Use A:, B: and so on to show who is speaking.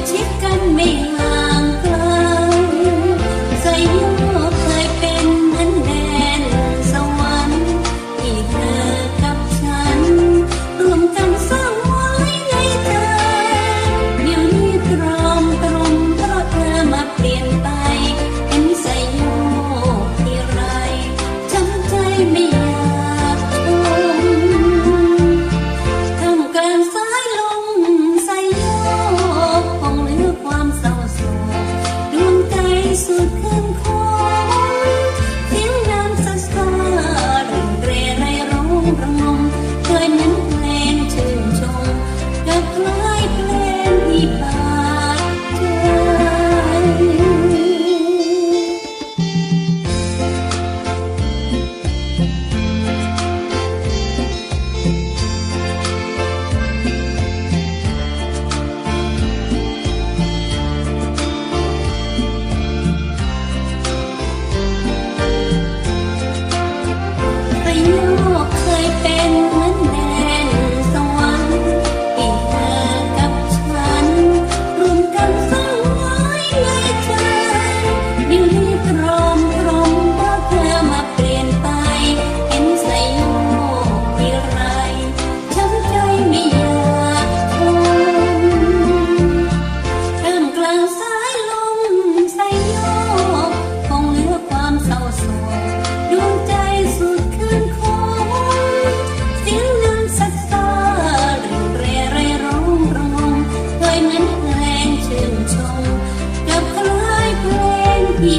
A: ชิดกันไม่ห่างไกลใจโยกเคยเป็นเหมือนแดนสวรรค์ที่เธอกับฉันร่วมกันสร้างไว้ในใจเดี๋ยวนี้ตรอมตรมเพราะเธอมาเปลี่ยนไปเห็นใจโยกที่ไรช้ำใจไม่อยากทนท่ามกลางสายลมใจโยกคงเหลือความเศร้าโศกดวงใจสุดเข้มข้นเสียงน้ำซ่าซาเร่งเรไรร้องระงมเคยเหมือนเพลงชื่นชมกับคล้ายเพลงที่บาดใจใจโยกเคยเป็นเหมือนแดนสวรรค์ที่เธอกับฉันร่วมกันสร้างไว้ในใจเดี๋ยวนี้ตรอมตรมเพราะเธอมาเปลี่ยนไปเห็นใจโยกที่ไรช้ำใจไม่อยากทนท่ามกลางสายลมใจโยกคงเหลือความเศร้าโศกดวงใจสุดคืนคงเสียงน้ำซัดซาเร่งเรไรร้องระงมเคยเหมือนเพลงชื่นชมกับคล้ายเพลงที่